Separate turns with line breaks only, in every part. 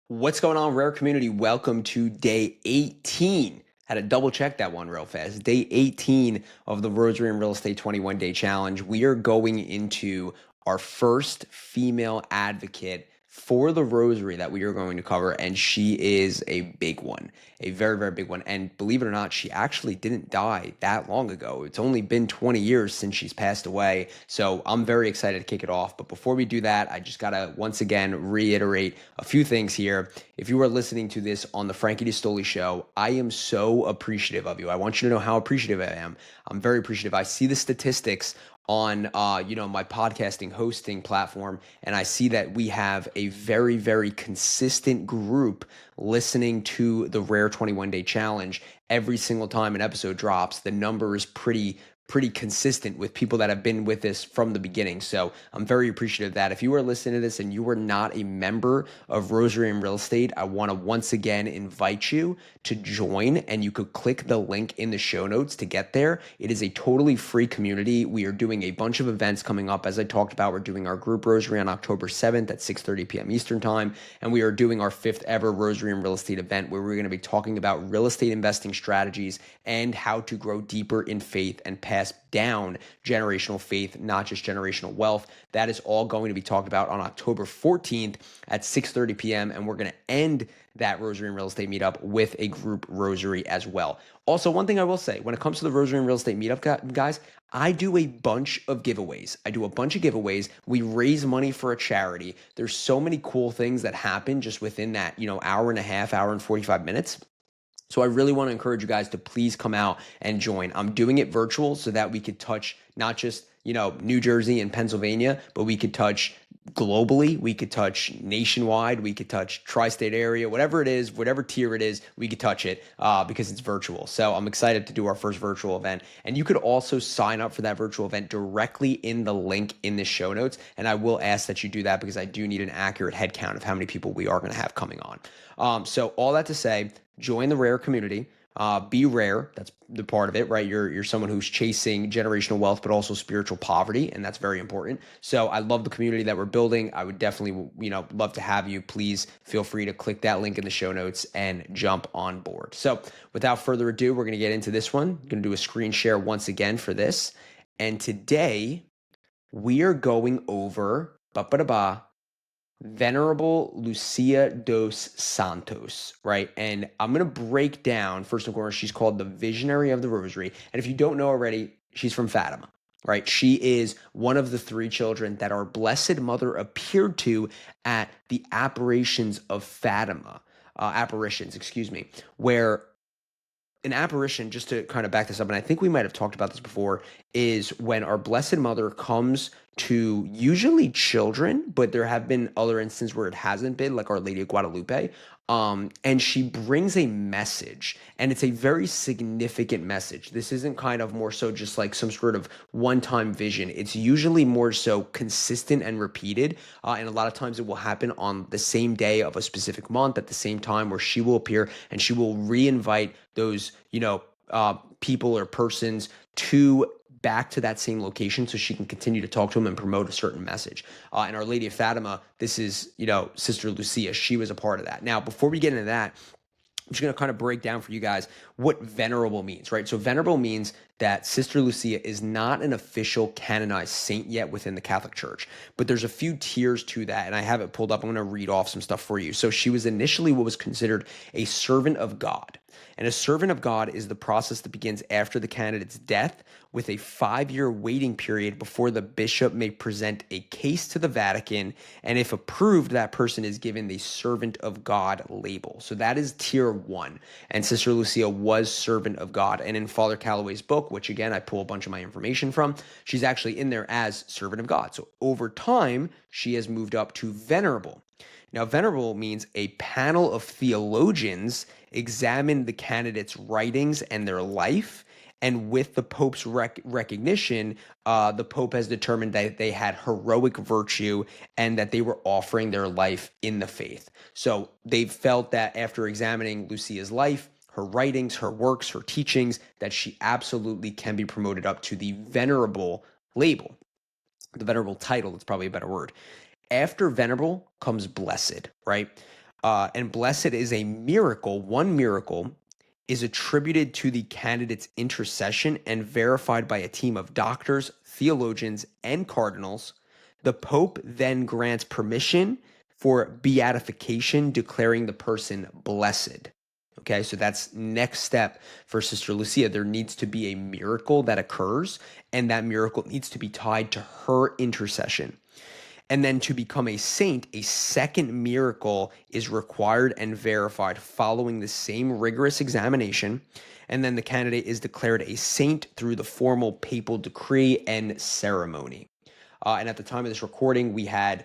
What's going on, Rare community? Welcome to day 18. Had to double check that one real fast. Day 18 of the Rosary and Real Estate 21 Day Challenge. We are going into our first female advocate for the Rosary that we are going to cover, and she is a big one, a very, very big one. And believe it or not, she actually didn't die that long ago. It's only been 20 years since she's passed away. So I'm very excited to kick it off. But before we do that, I just got to once again reiterate a few things here. If you are listening to this on the Frankie D'Astoli show, I am so appreciative of you. I want you to know how appreciative I am. I'm very appreciative. I see the statistics on my podcasting hosting platform, and I see that we have a very, very consistent group listening to the Rare 21 Day Challenge every single time an episode drops. The number is pretty consistent with people that have been with us from the beginning. So I'm very appreciative of that. If you are listening to this and you are not a member of Rosary and Real Estate, I want to once again invite you to join, and you could click the link in the show notes to get there. It is a totally free community. We are doing a bunch of events coming up. As I talked about, we're doing our group Rosary on October 7th at 6:30 p.m. Eastern time, and we are doing our 5th ever Rosary and Real Estate event where we're going to be talking about real estate investing strategies and how to grow deeper in faith and pass down generational faith, not just generational wealth. That is all going to be talked about on October 14th at 6:30 p.m. And we're going to end that Rosary and Real Estate meetup with a group Rosary as well. Also, one thing I will say, when it comes to the Rosary and Real Estate meetup, guys, I do a bunch of giveaways. We raise money for a charity. There's so many cool things that happen just within that, hour and a half, hour and 45 minutes. So I really want to encourage you guys to please come out and join. I'm doing it virtual so that we could touch not just, New Jersey and Pennsylvania, but we could touch globally, we could touch nationwide, we could touch tri-state area, whatever it is, whatever tier it is, we could touch it because it's virtual. So I'm excited to do our first virtual event. And you could also sign up for that virtual event directly in the link in the show notes. And I will ask that you do that because I do need an accurate head count of how many people we are going to have coming on. So all that to say, join the Rare community. Be rare. That's the part of it, right? You're someone who's chasing generational wealth, but also spiritual poverty, and that's very important. So I love the community that we're building. I would definitely, love to have you. Please feel free to click that link in the show notes and jump on board. So without further ado, we're going to get into this one. I'm going to do a screen share once again for this. And today we are going over Venerable Lucia dos Santos, right? And I'm going to break down, first and foremost, she's called the Visionary of the Rosary. And if you don't know already, she's from Fatima, right? She is one of the 3 children that our Blessed Mother appeared to at the apparitions of Fatima, where an apparition, just to kind of back this up, and I think we might have talked about this before, is when our Blessed Mother comes to usually children, but there have been other instances where it hasn't been, like Our Lady of Guadalupe, and she brings a message, and it's a very significant message. This isn't kind of more so just like some sort of one-time vision. It's usually more so consistent and repeated, and a lot of times it will happen on the same day of a specific month at the same time where she will appear and she will re-invite those, people or persons to back to that same location so she can continue to talk to them and promote a certain message. And Our Lady of Fatima, this is, Sister Lucia. She was a part of that. Now, before we get into that, I'm just going to kind of break down for you guys what venerable means, right? So venerable means that Sister Lucia is not an official canonized saint yet within the Catholic Church, but there's a few tiers to that, and I have it pulled up. I'm going to read off some stuff for you. So she was initially what was considered a servant of God. And a servant of God is the process that begins after the candidate's death with a 5-year waiting period before the bishop may present a case to the Vatican. And if approved, that person is given the servant of God label. So that is tier 1. And Sister Lucia was servant of God. And in Father Calloway's book, which again, I pull a bunch of my information from, she's actually in there as servant of God. So over time, she has moved up to venerable. Now, venerable means a panel of theologians examine the candidate's writings and their life, and with the Pope's recognition, the Pope has determined that they had heroic virtue and that they were offering their life in the faith. So they felt that after examining Lucia's life, her writings, her works, her teachings, that she absolutely can be promoted up to the venerable label, the venerable title. That's probably a better word. After venerable comes blessed, right? And blessed is a miracle, one miracle is attributed to the candidate's intercession and verified by a team of doctors, theologians, and cardinals. The Pope then grants permission for beatification, declaring the person blessed. Okay, so that's next step for Sister Lucia. There needs to be a miracle that occurs, and that miracle needs to be tied to her intercession. And then to become a saint, a second miracle is required and verified following the same rigorous examination. And then the candidate is declared a saint through the formal papal decree and ceremony. And at the time of this recording, we had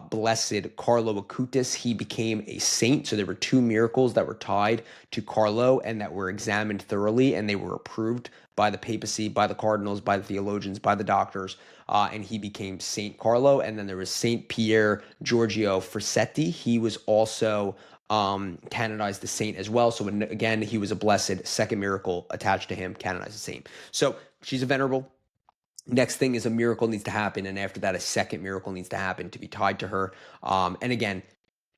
Blessed Carlo Acutis. He became a saint. So there were two miracles that were tied to Carlo and that were examined thoroughly, and they were approved by the papacy, by the cardinals, by the theologians, by the doctors, and he became Saint Carlo. And then there was Saint Pier Giorgio Frasetti. He was also canonized a saint as well. So again, he was a blessed, second miracle attached to him, canonized a saint. So she's a venerable. Next thing is a miracle needs to happen, and after that, a second miracle needs to happen to be tied to her. And again,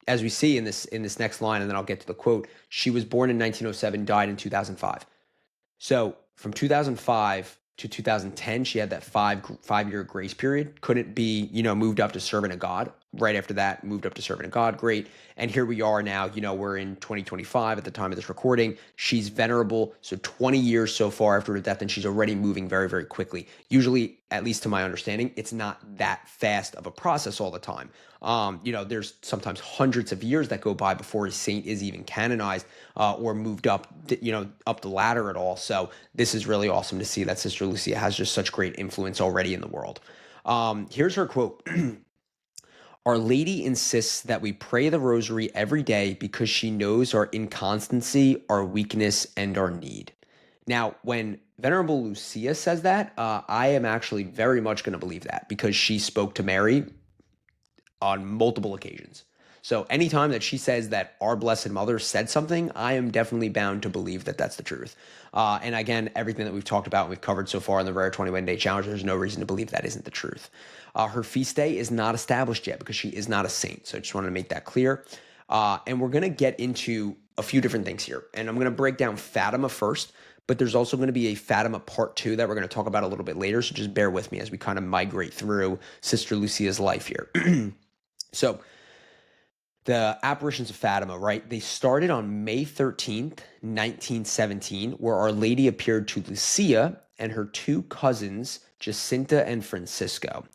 as we see in this next line, and then I'll get to the quote, she was born in 1907, died in 2005. So from 2005 to 2010, she had that five-year grace period. Couldn't be, moved up to servant of God. Right after that, moved up to servant of God. Great. And here we are now, we're in 2025 at the time of this recording. She's venerable. So 20 years so far after her death, and she's already moving very, very quickly. Usually, at least to my understanding, it's not that fast of a process all the time. There's sometimes hundreds of years that go by before a saint is even canonized or moved up, up the ladder at all. So this is really awesome to see that Sister Lucia has just such great influence already in the world. Here's her quote. Our Lady insists that we pray the rosary every day because she knows our inconstancy, our weakness, and our need. Now, when Venerable Lucia says that, I am actually very much going to believe that because she spoke to Mary on multiple occasions. So anytime that she says that our Blessed Mother said something, I am definitely bound to believe that that's the truth. And again, everything that we've talked about and we've covered so far in the Rare 21 Day Challenge, there's no reason to believe that isn't the truth. Her feast day is not established yet because she is not a saint. So I just wanted to make that clear. And we're going to get into a few different things here. And I'm going to break down Fatima first, but there's also going to be a Fatima part 2 that we're going to talk about a little bit later. So just bear with me as we kind of migrate through Sister Lucia's life here. So the apparitions of Fatima, right? They started on May 13th, 1917, where Our Lady appeared to Lucia and her two cousins, Jacinta and Francisco.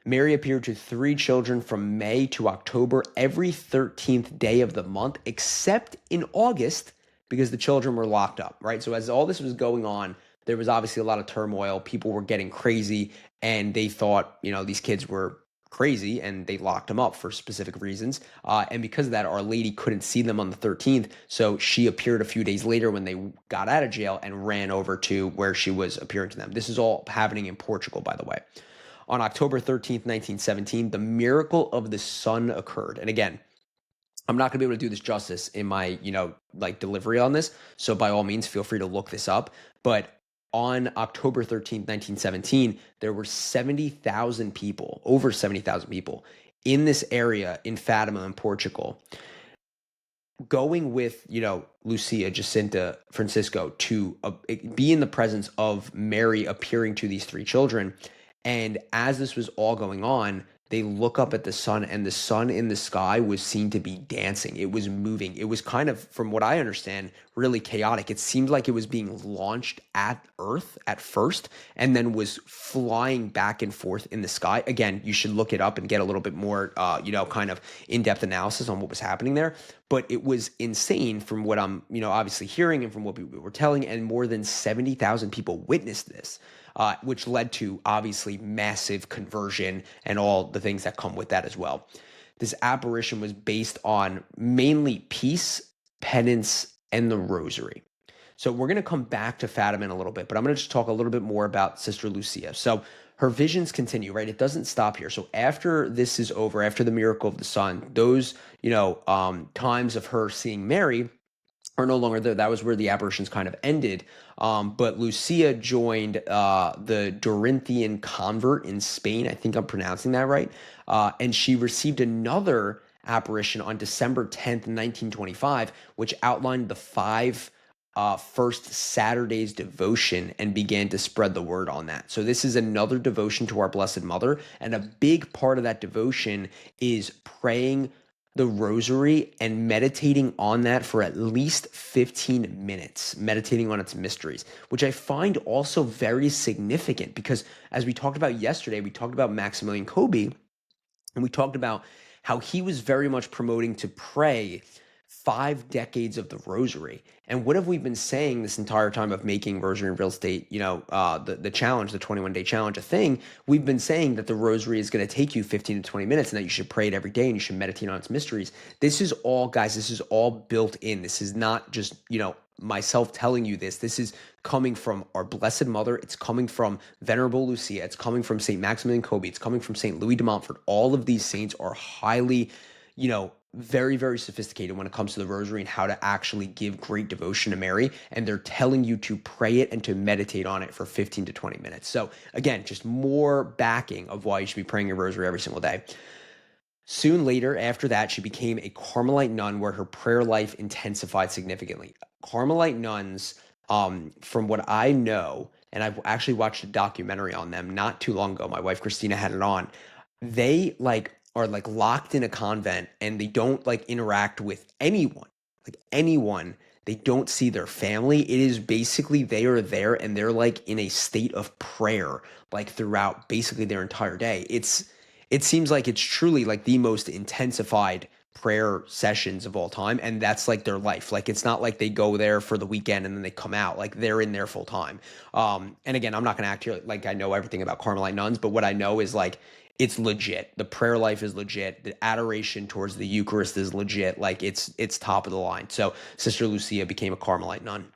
Mary appeared to 3 children from May to October every 13th day of the month, except in August, because the children were locked up, right? So as all this was going on, there was obviously a lot of turmoil. People were getting crazy, and they thought, these kids were crazy, and they locked them up for specific reasons. And because of that, Our Lady couldn't see them on the 13th, so she appeared a few days later when they got out of jail and ran over to where she was appearing to them. This is all happening in Portugal, by the way. On October 13th, 1917, the miracle of the sun occurred. And again, I'm not going to be able to do this justice in my, delivery on this. So by all means, feel free to look this up. But on October 13th, 1917, there were 70,000 people, over 70,000 people in this area in Fatima in Portugal, going with, Lucia, Jacinta, Francisco to be in the presence of Mary appearing to these 3 children. And as this was all going on, they look up at the sun, and the sun in the sky was seen to be dancing. It was moving. It was kind of, from what I understand, really chaotic. It seemed like it was being launched at Earth at first and then was flying back and forth in the sky. Again, you should look it up and get a little bit more, kind of in-depth analysis on what was happening there. But it was insane from what I'm, obviously hearing and from what we were telling, and more than 70,000 people witnessed this. Which led to obviously massive conversion and all the things that come with that as well. This apparition was based on mainly peace, penance, and the rosary. So we're going to come back to Fatima in a little bit, but I'm going to just talk a little bit more about Sister Lucia. So her visions continue, right? It doesn't stop here. So after this is over, after the miracle of the sun, those, times of her seeing Mary are no longer there. That was where the apparitions kind of ended. But Lucia joined the Dorinthian convert in Spain. I think I'm pronouncing that right. And she received another apparition on December 10th, 1925, which outlined the five first Saturday's devotion and began to spread the word on that. So this is another devotion to our Blessed Mother, and a big part of that devotion is praying the rosary and meditating on that for at least 15 minutes, meditating on its mysteries, which I find also very significant because as we talked about yesterday, we talked about Maximilian Kolbe, and we talked about how he was very much promoting to pray 5 decades of the rosary. And what have we been saying this entire time of making Rosary in Real Estate, the challenge, the 21-day challenge, a thing? We've been saying that the rosary is going to take you 15 to 20 minutes and that you should pray it every day and you should meditate on its mysteries. This is all, guys, this is all built in. This is not just, myself telling you this. This is coming from our Blessed Mother. It's coming from Venerable Lucia. It's coming from St. Maximilian Kolbe. It's coming from St. Louis de Montfort. All of these saints are highly, very, very sophisticated when it comes to the rosary and how to actually give great devotion to Mary. And they're telling you to pray it and to meditate on it for 15 to 20 minutes. So again, just more backing of why you should be praying your rosary every single day. Soon later, after that, she became a Carmelite nun where her prayer life intensified significantly. Carmelite nuns, from what I know, and I've actually watched a documentary on them not too long ago. My wife, Christina, had it on. They are locked in a convent and they don't interact with anyone. They don't see their family. It is basically they are there and they're in a state of prayer throughout basically their entire day. It seems like it's truly the most intensified prayer sessions of all time, and that's their life. It's not like they go there for the weekend and then they come out. They're in there full time. And again, I'm not going to act here like I know everything about Carmelite nuns, but what I know is it's legit. The prayer life is legit. The adoration towards the Eucharist is legit. It's top of the line. So Sister Lucia became a Carmelite nun.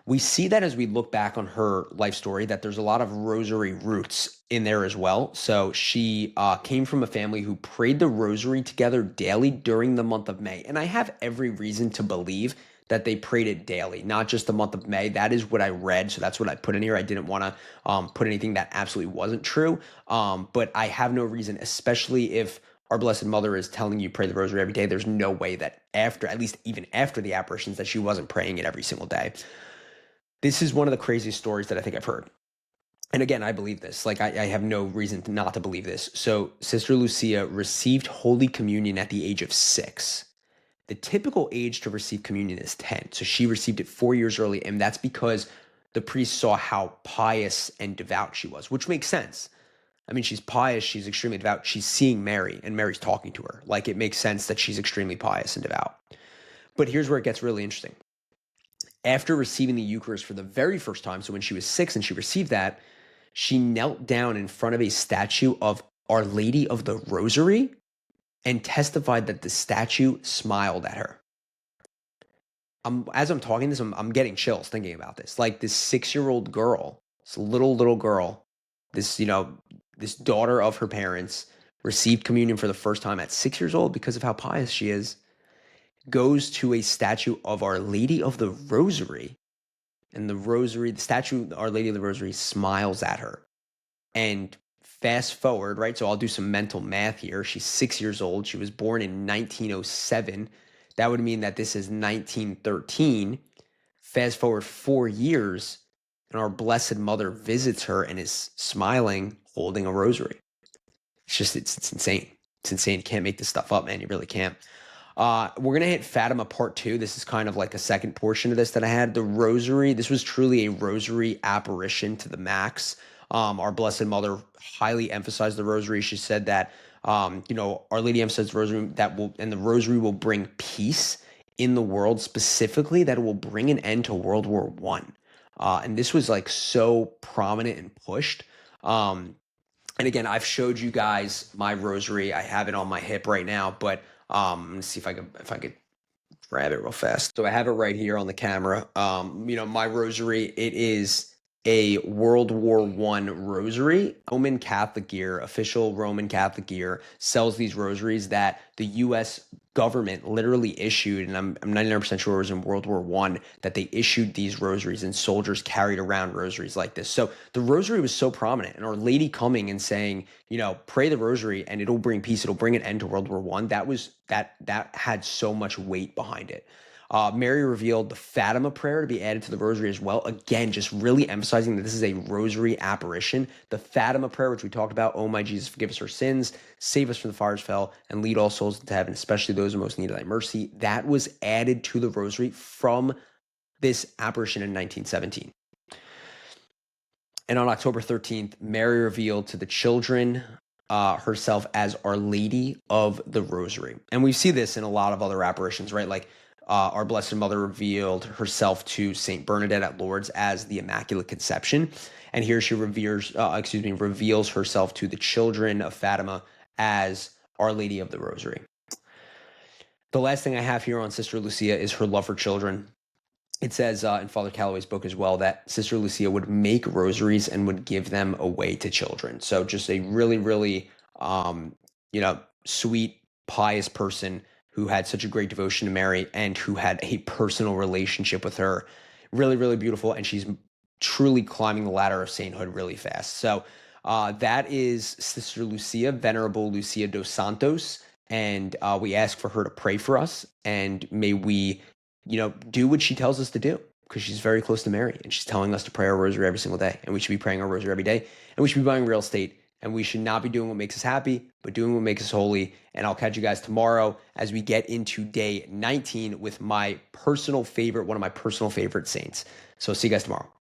We see that as we look back on her life story, that there's a lot of rosary roots in there as well. So she came from a family who prayed the rosary together daily during the month of May. And I have every reason to believe that they prayed it daily, not just the month of May. That is what I read. So that's what I put in here. I didn't want to put anything that absolutely wasn't true. But I have no reason, especially if our Blessed Mother is telling you pray the rosary every day, there's no way that even after the apparitions, that she wasn't praying it every single day. This is one of the craziest stories that I think I've heard. And again, I believe this. I have no reason not to believe this. So Sister Lucia received Holy Communion at the age of 6. The typical age to receive communion is 10. So she received it 4 years early, and that's because the priest saw how pious and devout she was, which makes sense. I mean, she's pious, she's extremely devout. She's seeing Mary, and Mary's talking to her. It makes sense that she's extremely pious and devout. But here's where it gets really interesting. After receiving the Eucharist for the very first time, so when she was 6 and she received that, she knelt down in front of a statue of Our Lady of the Rosary and testified that the statue smiled at her. As I'm talking this, I'm getting chills thinking about this. This 6-year-old girl, this little girl, this daughter of her parents, received communion for the first time at 6 years old because of how pious she is, goes to a statue of Our Lady of the Rosary, and the statue, Our Lady of the Rosary, smiles at her. And fast forward, right? So I'll do some mental math here. She's 6 years old. She was born in 1907. That would mean that this is 1913. Fast forward 4 years, and our Blessed Mother visits her and is smiling, holding a rosary. It's insane. It's insane. You can't make this stuff up, man. You really can't. We're going to hit Fatima part 2. This is kind of a second portion of this that I had. The rosary, this was truly a rosary apparition to the max. Our Blessed Mother highly emphasized the rosary. She said that, Our Lady emphasized the rosary, and the rosary will bring peace in the world, specifically that it will bring an end to World War I. And this was so prominent and pushed. And again, I've showed you guys my rosary. I have it on my hip right now, but let's see if I could grab it real fast. So I have it right here on the camera. My rosary, it is a World War I rosary. Roman Catholic gear, official Roman Catholic gear, sells these rosaries that the U.S. government literally issued, and I'm 99% sure it was in World War I, that they issued these rosaries and soldiers carried around rosaries like this. So the rosary was so prominent, and Our Lady coming and saying, pray the rosary and it'll bring peace, it'll bring an end to World War I. That had so much weight behind it. Mary revealed the Fatima prayer to be added to the rosary as well. Again, just really emphasizing that this is a rosary apparition. The Fatima prayer, which we talked about, oh my Jesus, forgive us our sins, save us from the fires of hell, and lead all souls into heaven, especially those who most need thy mercy. That was added to the rosary from this apparition in 1917. And on October 13th, Mary revealed to the children herself as Our Lady of the Rosary. And we see this in a lot of other apparitions, right? Like our Blessed Mother revealed herself to Saint Bernadette at Lourdes as the Immaculate Conception. And here she reveals herself to the children of Fatima as Our Lady of the Rosary. The last thing I have here on Sister Lucia is her love for children. It says in Father Calloway's book as well that Sister Lucia would make rosaries and would give them away to children. So just a really, really, sweet, pious person who had such a great devotion to Mary and who had a personal relationship with her. Really, really beautiful. And she's truly climbing the ladder of sainthood really fast. So that is Sister Lucia, Venerable Lucia dos Santos. And we ask for her to pray for us. And may we do what she tells us to do, because she's very close to Mary and she's telling us to pray our rosary every single day. And we should be praying our rosary every day, and we should be buying real estate, and we should not be doing what makes us happy, but doing what makes us holy. And I'll catch you guys tomorrow as we get into day 19 with my personal favorite, one of my personal favorite saints. So see you guys tomorrow.